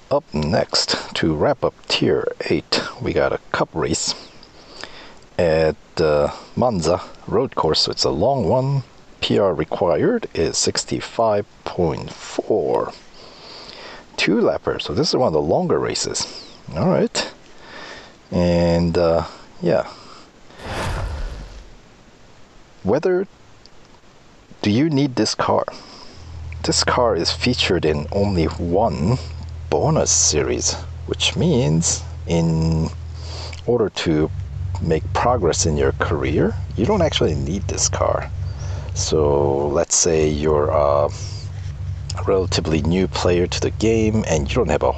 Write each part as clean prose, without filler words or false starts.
Up next, to wrap up Tier 8, we got a cup race at Monza road course, so it's a long one. PR required is 65.4. Two lapper, so this is one of the longer races. Alright. And yeah. Whether do you need this car? This car is featured in only one bonus series, which means in order to make progress in your career, you don't actually need this car. So let's say you're a relatively new player to the game and you don't have a,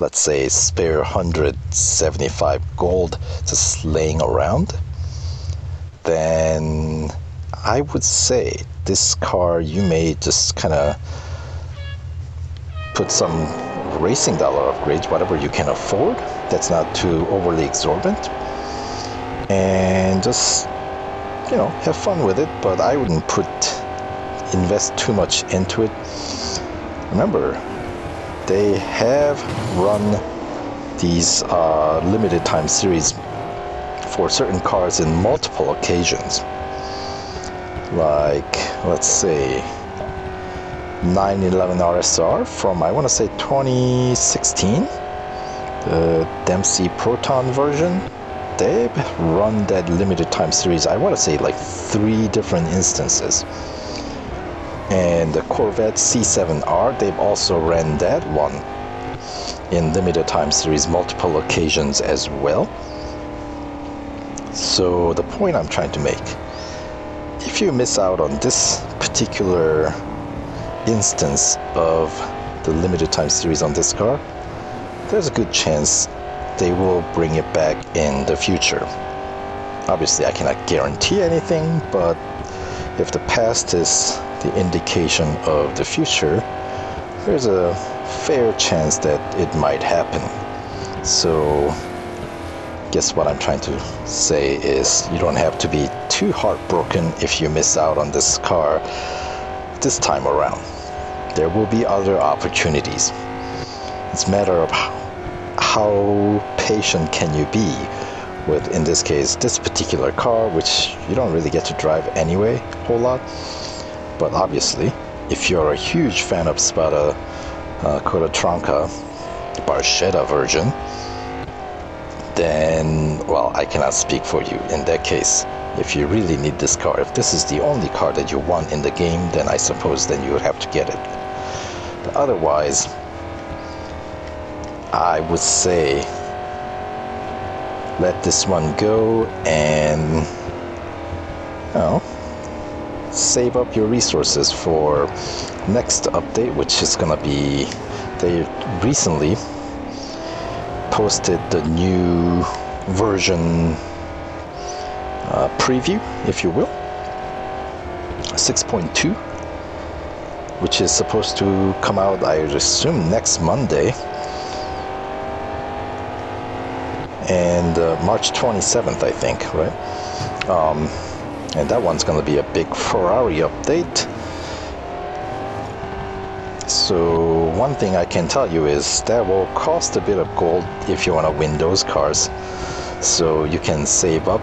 let's say, spare 175 gold just laying around, then I would say this car you may just kind of put some racing dollar upgrades, whatever you can afford, that's not too overly exorbitant, and just, you know, have fun with it. But I wouldn't invest too much into it. Remember, they have run these limited time series for certain cars in multiple occasions, like, let's say, 911 RSR from, I want to say, 2016, the Dempsey Proton version. They've run that limited time series, I want to say, like 3 different instances. And the Corvette C7R, they've also ran that one in limited time series multiple occasions as well. So the point I'm trying to make, if you miss out on this particular instance of the limited time series on this car, there's a good chance they will bring it back in the future. Obviously, I cannot guarantee anything, but if the past is the indication of the future, there's a fair chance that it might happen. So, guess what I'm trying to say is you don't have to be too heartbroken if you miss out on this car this time around. There will be other opportunities. It's a matter of how patient can you be with, in this case, this particular car, which you don't really get to drive anyway a whole lot. But obviously, if you're a huge fan of Spada Codatronca Barchetta version, then, well, I cannot speak for you in that case. If you really need this car, if this is the only car that you want in the game, then I suppose then you would have to get it. But otherwise, I would say let this one go and, you know, save up your resources for next update, which is gonna be, they recently posted the new version preview, if you will, 6.2, which is supposed to come out, I would assume, next Monday, and March 27th, I think, right? And that one's going to be a big Ferrari update. So one thing I can tell you is that will cost a bit of gold if you want to win those cars. So you can save up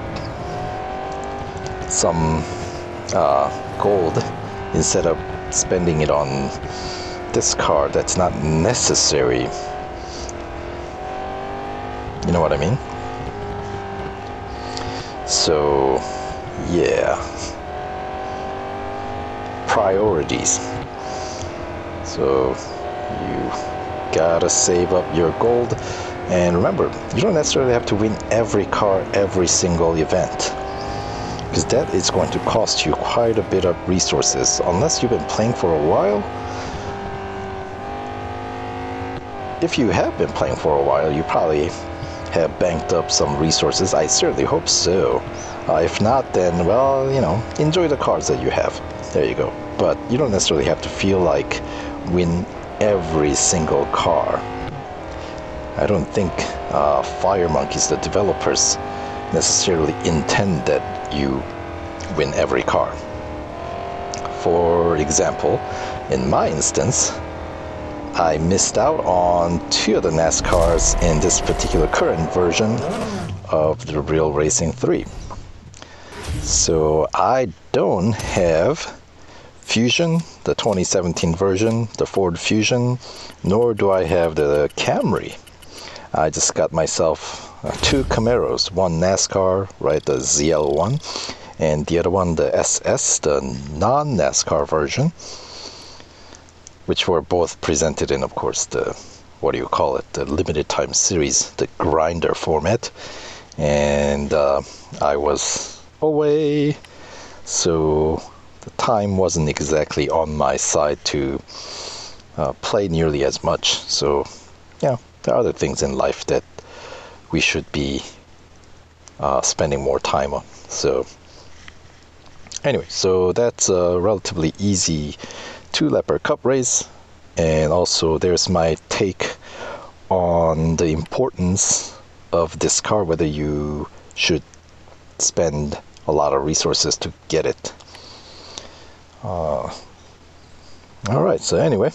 some gold instead of spending it on this car that's not necessary. You know what I mean? So yeah, priorities. So you gotta save up your gold, and remember, you don't necessarily have to win every car every single event, because that is going to cost you quite a bit of resources. Unless you've been playing for a while. If you have been playing for a while, you probably have banked up some resources. I certainly hope so. If not, then, well, you know, enjoy the cars that you have. There you go. But you don't necessarily have to feel like win every single car. I don't think Fire Monkeys, the developers, necessarily intend that you win every car. For example, in my instance, I missed out on 2 of the NASCARs in this particular current version of the Real Racing 3. So I don't have Fusion, the 2017 version, the Ford Fusion, nor do I have the Camry. I just got myself 2 Camaros, one NASCAR, right, the ZL1, and the other one, the SS, the non-NASCAR version, which were both presented in, of course, the, what do you call it, the limited time series, the grinder format. And I was away, so the time wasn't exactly on my side to play nearly as much. So, yeah, there are other things in life that we should be spending more time on. So, anyway, so that's a relatively easy 2-lapper cup race, and also there's my take on the importance of this car, whether you should spend a lot of resources to get it. Alright, so anyway,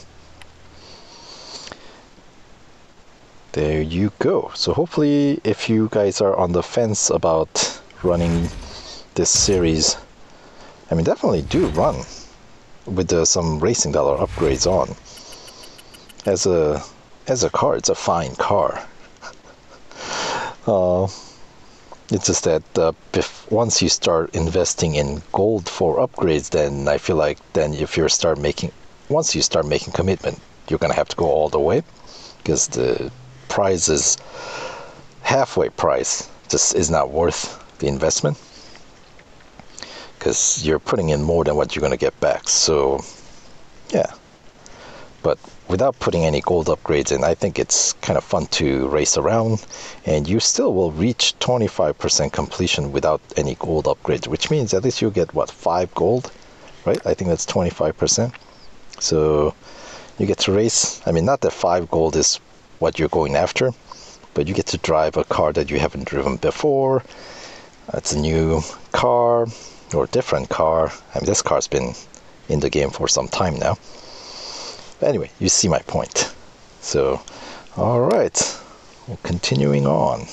there you go. So hopefully, if you guys are on the fence about running this series, I mean, definitely do run with some Racing Dollar upgrades on. As a car, it's a fine car. It's just that once you start investing in gold for upgrades, then I feel like if you once you start making commitment, you're gonna have to go all the way, because the price is halfway price just is not worth the investment, because you're putting in more than what you're gonna get back. So yeah, but without putting any gold upgrades in, I think it's kind of fun to race around, and you still will reach 25% completion without any gold upgrades, which means at least you get, what, 5 gold, right? I think that's 25%. So you get to race. I mean, not that 5 gold is what you're going after, but you get to drive a car that you haven't driven before. It's a new car, or a different car. I mean, this car's been in the game for some time now. Anyway, you see my point. So, all right, well, continuing on.